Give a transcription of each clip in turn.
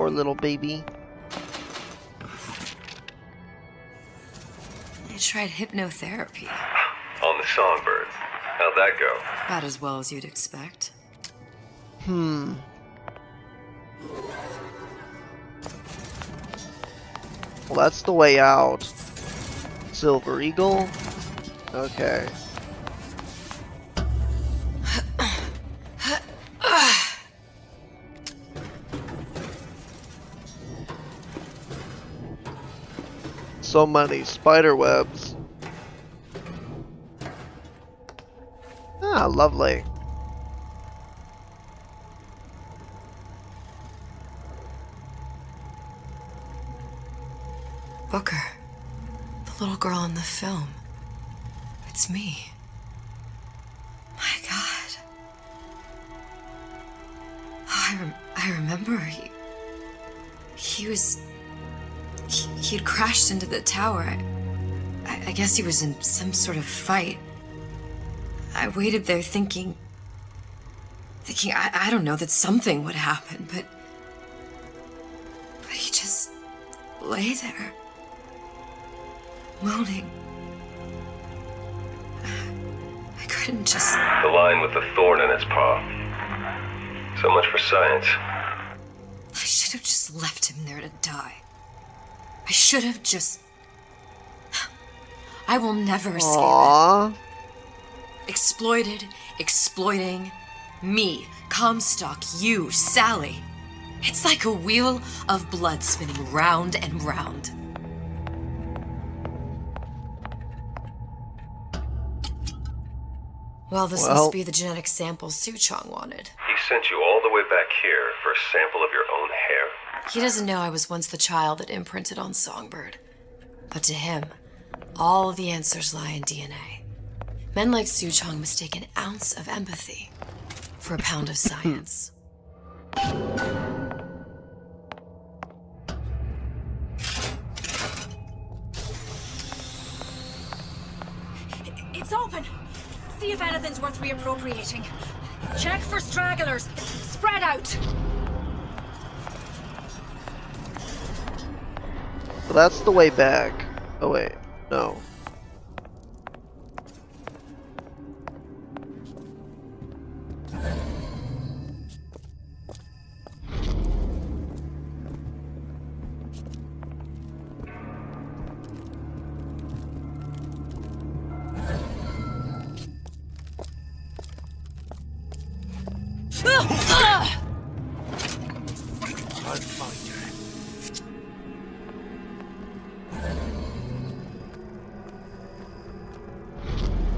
Poor little baby. I tried hypnotherapy. On the Songbird. How'd that go? About as well as you'd expect. Well, that's the way out. Silver Eagle? Okay. So many spider webs. Ah, lovely. Booker. The little girl in the film. It's me. My God. Oh, I remember he had crashed into the tower. I guess he was in some sort of fight. I waited there thinking I don't know, that something would happen, but he just lay there, moaning. I couldn't just... The lion with the thorn in its paw. So much for science. I should have just left him there to die. I should have just... I will never escape it. Exploited, exploiting, me, Comstock, you, Sally. It's like a wheel of blood spinning round and round. Well, this must be the genetic sample Suchong wanted. He sent you all the way back here for a sample of your own hair? He doesn't know I was once the child that imprinted on Songbird. But to him, all of the answers lie in DNA. Men like Suchong mistake an ounce of empathy for a pound of science. It's open! See if anything's worth reappropriating. Check for stragglers. Spread out! So that's the way back. Oh wait, no.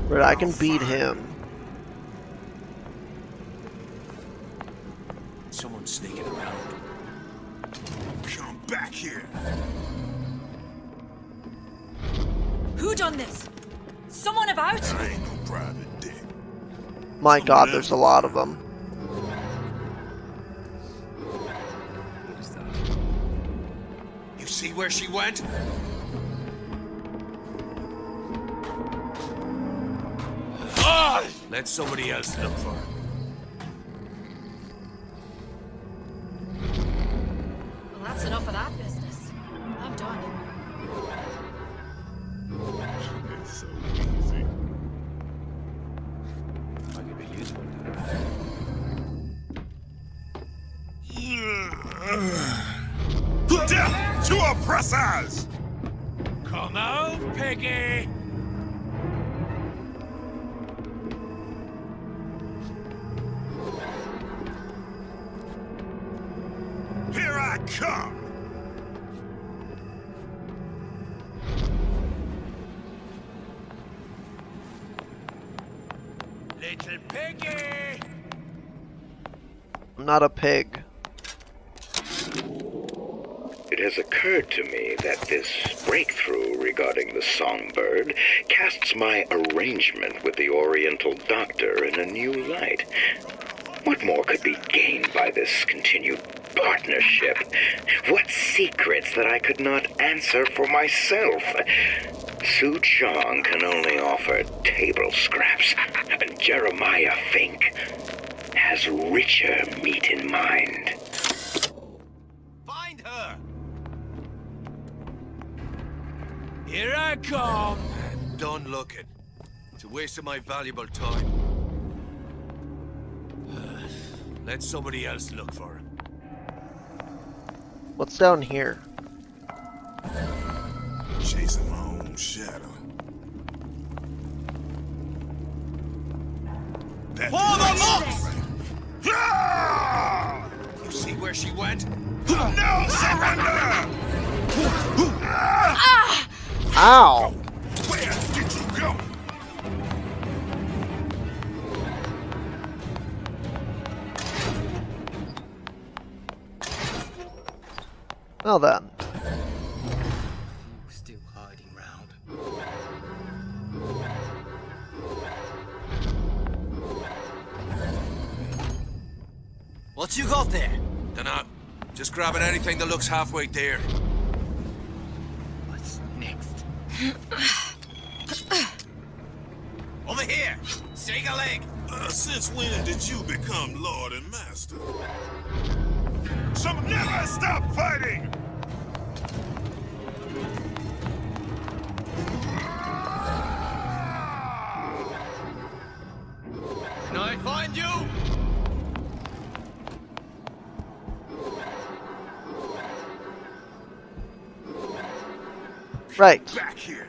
But I can beat him. Someone's sneaking around. Come back here. Who done this? Someone about? I ain't no private dick. My God, there's a lot of them. You see where she went? Let somebody else look for her. Well, that's enough of that business. I'm done. It's so easy. I could be useful to Death to oppressors! Come out, Piggy! Here I come! Little Piggy! I'm not a pig. It has occurred to me that this breakthrough regarding the Songbird casts my arrangement with the Oriental Doctor in a new light. What more could be gained by this continued partnership? What secrets that I could not answer for myself? Suchong can only offer table scraps, and Jeremiah Fink has richer meat in mind. Here I come! Done looking. It's a waste of my valuable time. Let somebody else look for him. What's down here? Chasing my own shadow. Yeah! You see where she went? No surrender! Ow! Where did you go? Well then. Still hiding round. What you got there? Dunno. Just grabbing anything that looks halfway there. What's next? Over here! Shake a leg! Since when did you become Lord and Master? So never stop fighting! Can I find you? Right. Back here.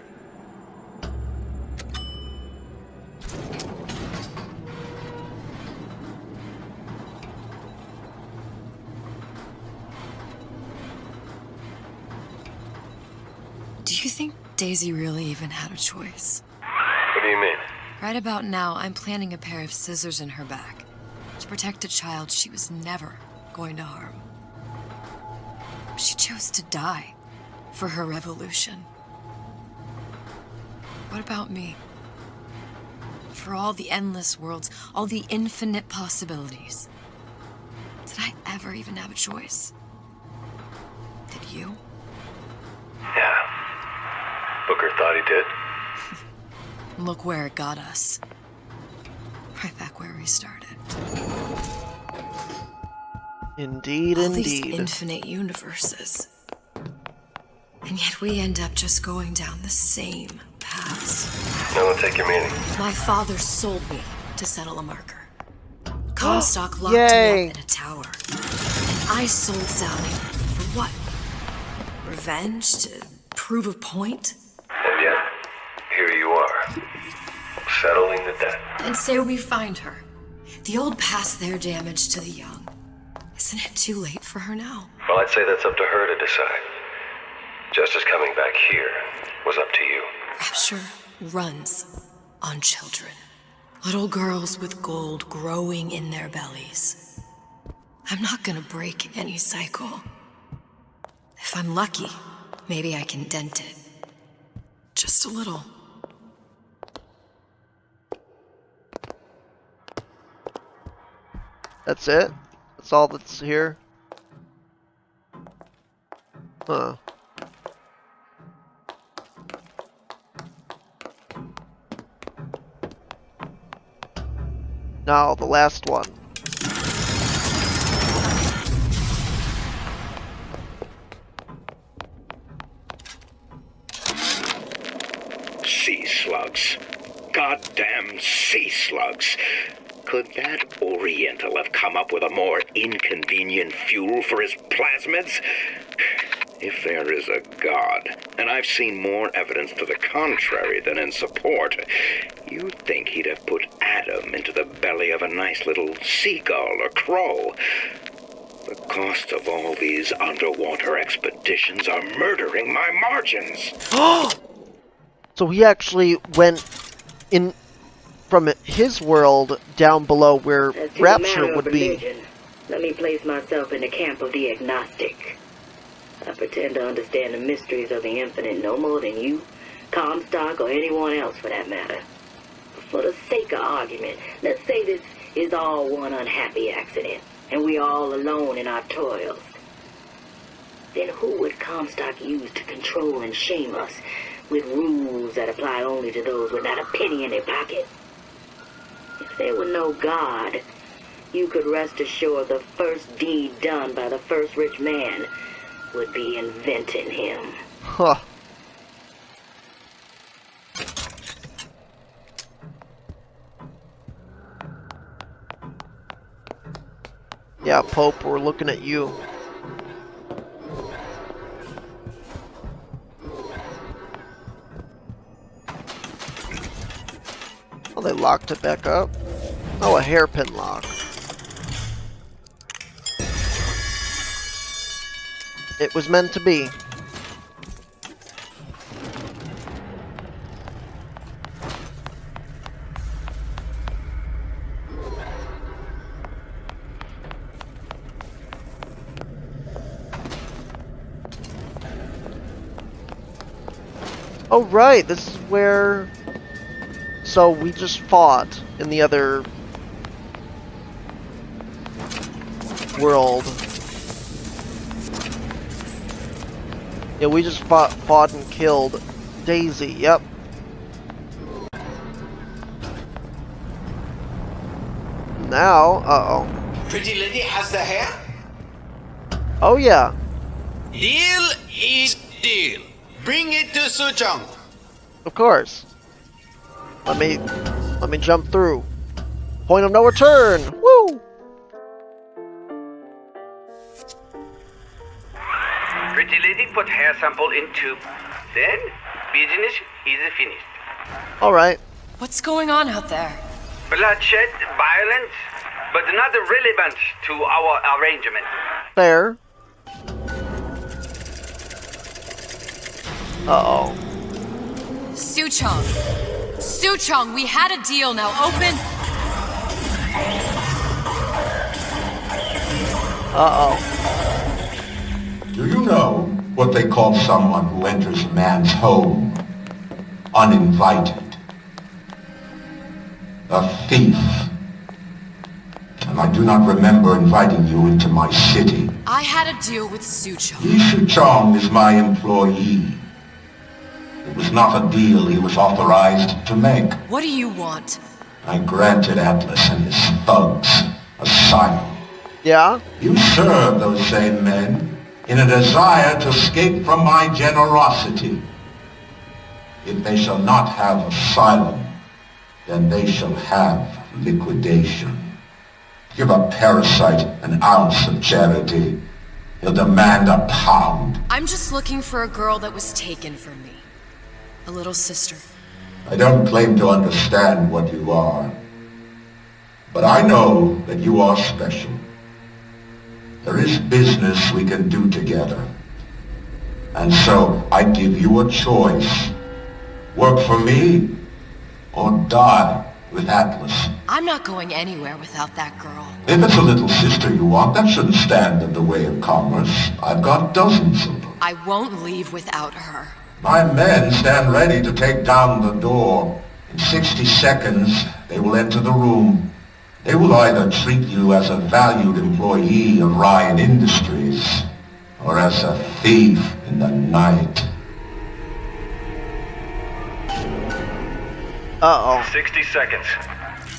Do you think Daisy really even had a choice? What do you mean? Right about now, I'm planting a pair of scissors in her back to protect a child she was never going to harm. She chose to die for her revolution. What about me? For all the endless worlds, all the infinite possibilities. Did I ever even have a choice? Did you? Yeah. Booker thought he did. Look where it got us. Right back where we started. Indeed, All these indeed. infinite universes. And yet we end up just going down the same paths. No, I'll take your meaning. My father sold me to settle a marker. Comstock locked Yay. me up in a tower. And I sold Sally for what? Revenge? To prove a point? And yet, here you are. Settling the debt. And say we find her. The old past their damage to the young. Isn't it too late for her now? Well, I'd say that's up to her to decide. Justice coming back here was up to you. Rapture runs on children. Little girls with gold growing in their bellies. I'm not gonna break any cycle. If I'm lucky, maybe I can dent it. Just a little. That's it? That's all that's here? Huh. Now, the last one. Sea slugs. Goddamn sea slugs. Could that Oriental have come up with a more inconvenient fuel for his plasmids? If there is a God, and I've seen more evidence to the contrary than in support, you'd think he'd have put Adam into the belly of a nice little seagull or crow. The cost of all these underwater expeditions are murdering my margins. So he actually went in from his world down below where As to the Rapture matter of would be. religion, let me place myself in the camp of the agnostic. I pretend to understand the mysteries of the infinite no more than you, Comstock, or anyone else for that matter. For the sake of argument, let's say this is all one unhappy accident, and we are all alone in our toils. Then who would Comstock use to control and shame us with rules that apply only to those with not a penny in their pocket? If there were no God, you could rest assured the first deed done by the first rich man would be inventing him. Huh. Yeah, Pope, we're looking at you. Oh, they locked it back up. Oh, a hairpin lock. It was meant to be. Oh, right, this is where... So, we just fought in the other... world. Yeah, we just fought and killed Daisy, yep. Now, uh-oh. Pretty lady has the hair? Oh, yeah. Deal is deal. Bring it to Suchong. Of course. Let me jump through. Point of no return. Woo! Pretty lady put hair sample in tube. Then business is finished. All right. What's going on out there? Bloodshed, violence, but not relevant to our arrangement. Fair. Uh-oh. Suchong! Suchong, we had a deal, now open! Uh-oh. Do you know what they call someone who enters a man's home uninvited? A thief. And I do not remember inviting you into my city. I had a deal with Suchong. Yi Chong is my employee. It was not a deal he was authorized to make. What do you want? I granted Atlas and his thugs asylum. Yeah? You serve those same men in a desire to escape from my generosity. If they shall not have asylum, then they shall have liquidation. Give a parasite an ounce of charity. He'll demand a pound. I'm just looking for a girl that was taken from me. A little sister. I don't claim to understand what you are, but I know that you are special. There is business we can do together. And so I give you a choice. Work for me, or die with Atlas. I'm not going anywhere without that girl. If it's a little sister you want, that shouldn't stand in the way of commerce. I've got dozens of them. I won't leave without her. My men stand ready to take down the door. In 60 seconds, they will enter the room. They will either treat you as a valued employee of Ryan Industries, or as a thief in the night. Uh-oh. 60 seconds.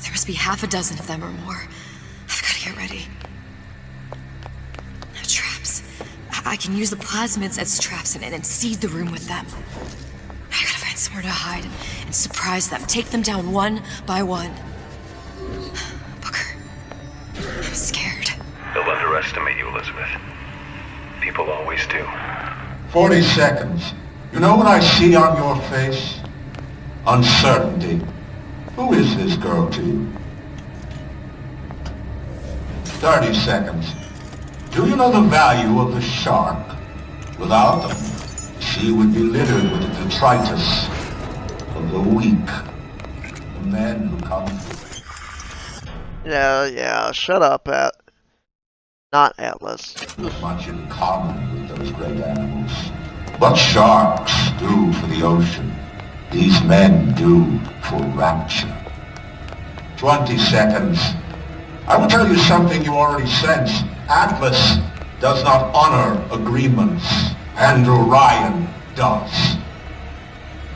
There must be half a dozen of them or more. I've got to get ready. No traps. I can use the plasmids as traps and seed the room with them. I gotta find somewhere to hide and surprise them. Take them down one by one. Booker, I'm scared. They'll underestimate you, Elizabeth. People always do. 40 seconds. You know what I see on your face? Uncertainty. Who is this girl to you? 30 seconds. Do you know the value of the shark? Without them, the sea would be littered with the detritus of the weak. The men who come through. Yeah, shut up, not Atlas. Much in common with those great animals. What sharks do for the ocean, these men do for rapture. 20 seconds. I will tell you something you already sense. Atlas does not honor agreements. Andrew Ryan does.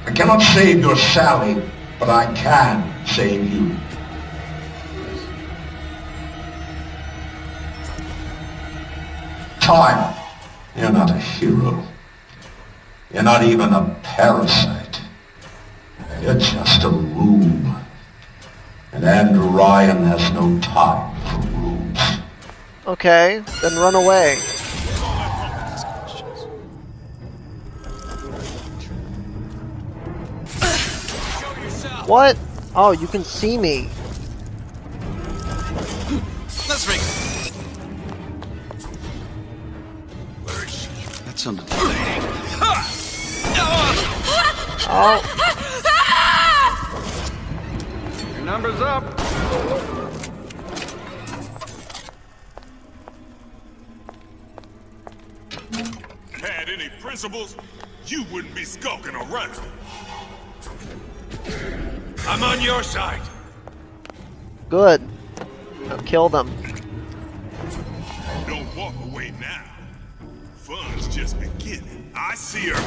I cannot save your Sally, but I can save you. Time. You're not a hero. You're not even a parasite. You're just a rube. And Andrew Ryan has no time for rubes. Okay, then run away. What? Oh, you can see me. Let's ring. Where is she? That sounded like... Oh. Your number's up. Had any principles, you wouldn't be skulking around. I'm on your side. Good. Now kill them. Don't walk away now. Fun's just beginning. I see her.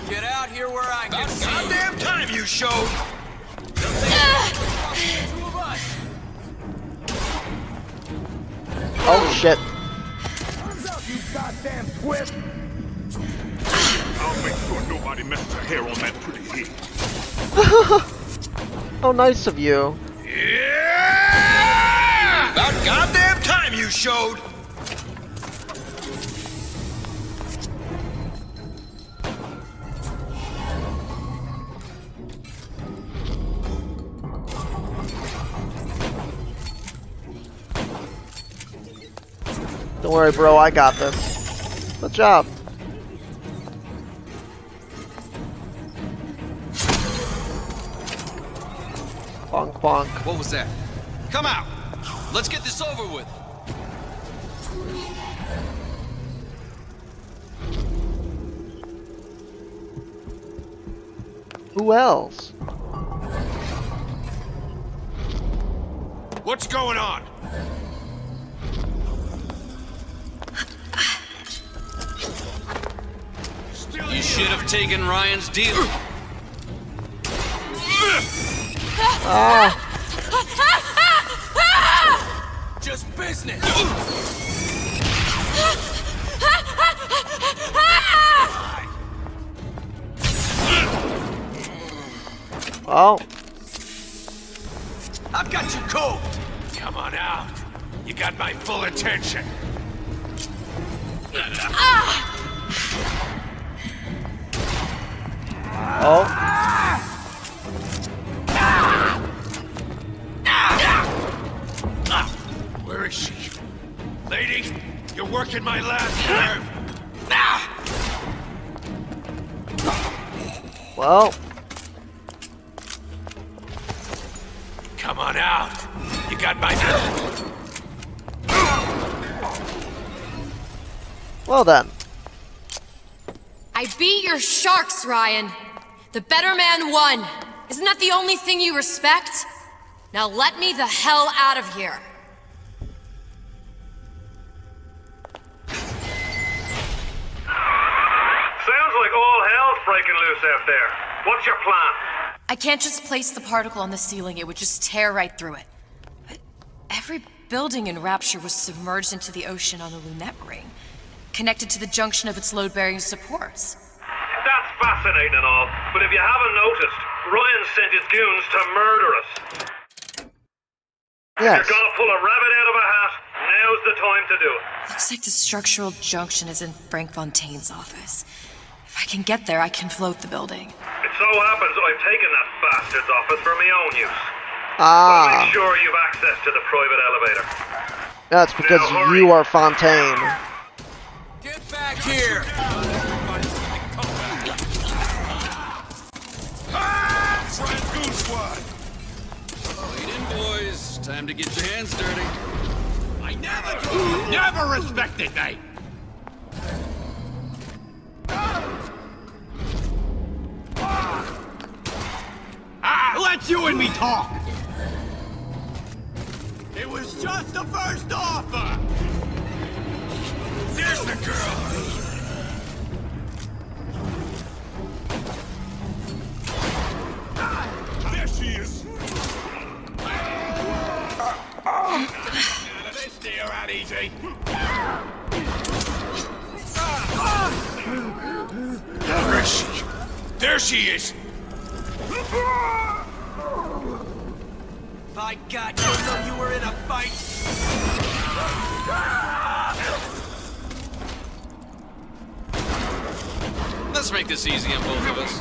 Get out here where I can see. Goddamn time you showed. Oh shit. You goddamn twist. I'll make sure nobody messes her hair on that pretty head. Oh, nice of you. Yeah! About goddamn time you showed. Don't worry, bro. I got this. Good job. Bonk, bonk. What was that? Come out. Let's get this over with. Who else? What's going on? You should have taken Ryan's deal. Ah. Just business. Oh. I've got you cold. Come on out. You got my full attention. Oh. Where is she? Lady, you're working my last nerve. Well. Come on out. You got my... Well then. I beat your sharks, Ryan. The better man won. Isn't that the only thing you respect? Now let me the hell out of here. Sounds like all hell's breaking loose out there. What's your plan? I can't just place the particle on the ceiling, it would just tear right through it. But every building in Rapture was submerged into the ocean on the Lunette ring, connected to the junction of its load-bearing supports. That's fascinating and all, but if you haven't noticed, Ryan sent his goons to murder us. Yes. If you're gonna pull a rabbit out of a hat, now's the time to do it. Looks like the structural junction is in Frank Fontaine's office. If I can get there, I can float the building. It so happens I've taken that bastard's office for my own use. I'll Ah. make sure you've access to the private elevator. That's because Now, hurry. you are Fontaine. Get back here. Goon squad. Wait in, boys. Time to get your hands dirty. I never respected me. Let you and me talk. It was just the first offer. There's the girl. There she is. This deal out easy. Where is she? There she is. By God, you know you were in a fight. Let's make this easy on both of us.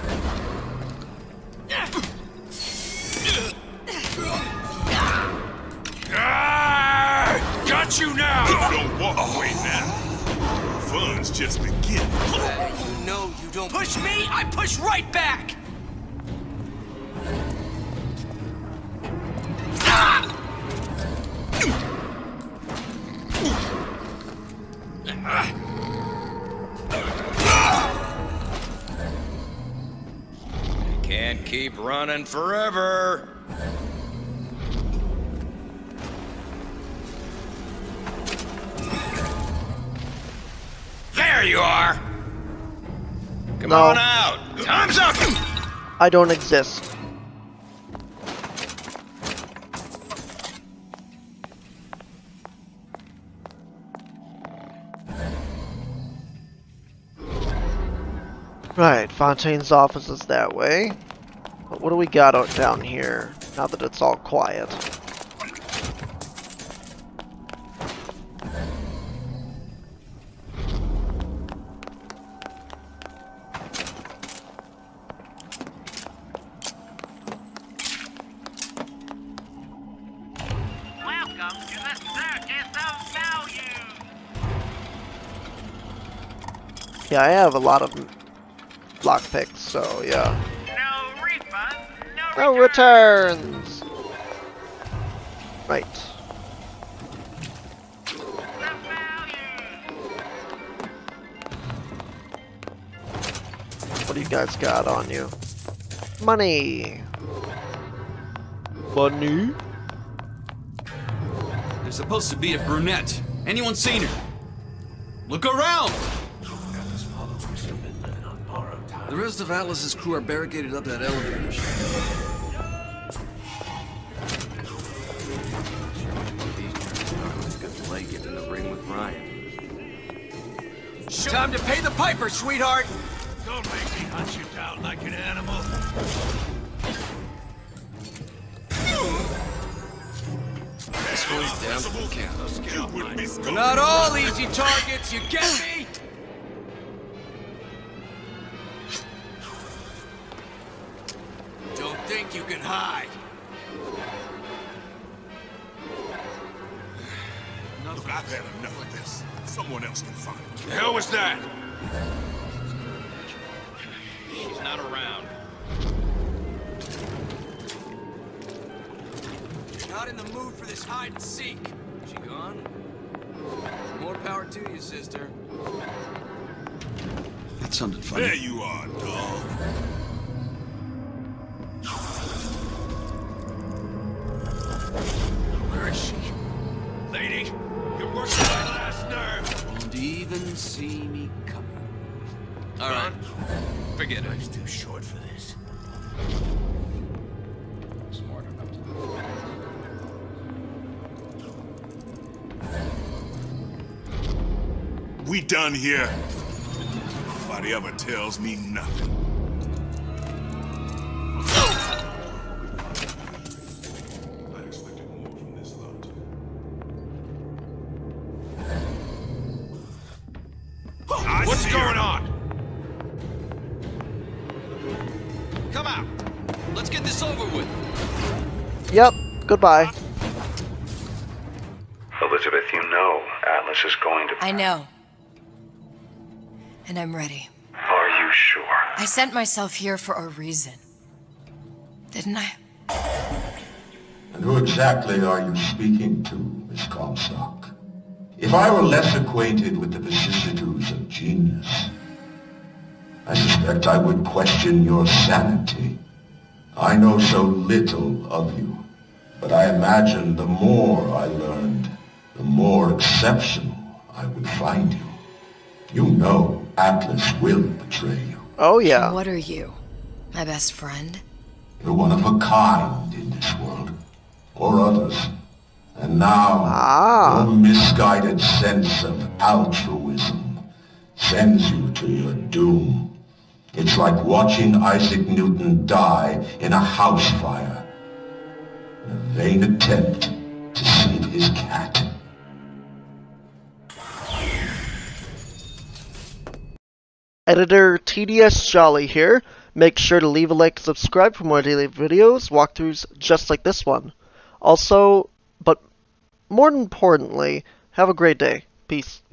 Got you now! Don't walk away now. Fun's just beginning. You know you don't push me, I push right back! Can't keep running forever. There you are. Come on out. Time's up. I don't exist. Right, Fontaine's office is that way. But what do we got out down here, now that it's all quiet? Welcome to the Circus of Value. Yeah, I have a lot of lockpicks, so yeah. No refunds, No returns! Right. What do you guys got on you? Money! Money? There's supposed to be a brunette. Anyone seen her? Look around! The rest of Atlas's crew are barricaded up that elevator shaft. Time to pay the piper, sweetheart. Don't make me hunt you down like an animal. This one's down for the count. You would be We're not all easy targets, you get me? Don't think you can hide. Look, I've had enough of this. Someone else can find it. The hell was that? She's not around. Not in the mood for this hide and seek. She gone? More power to you, sister. That sounded funny. There you are, dog. Where is she? Lady, you're working my last nerve. Won't even see me coming. All right. Forget it. Life's too short for this. Smart enough to. We done here. Nobody ever tells me nothing. I expected more from this lot. What's going on? Come out. Let's get this over with. Yep, goodbye. Elizabeth, you know Atlas is going to... I know. And I'm ready. Are you sure? I sent myself here for a reason. Didn't I? And who exactly are you speaking to, Miss Comstock? If I were less acquainted with the vicissitudes of genius, I suspect I would question your sanity. I know so little of you, but I imagine the more I learned, the more exceptional I would find you. You know Atlas will betray you. Oh yeah. What are you? My best friend? You're one of a kind in this world, or others. And now, your misguided sense of altruism sends you to your doom. It's like watching Isaac Newton die in a house fire, in a vain attempt to save his cat. Editor TDS Jolly here. Make sure to leave a like and subscribe for more daily videos, walkthroughs just like this one. Also, but more importantly, have a great day. Peace.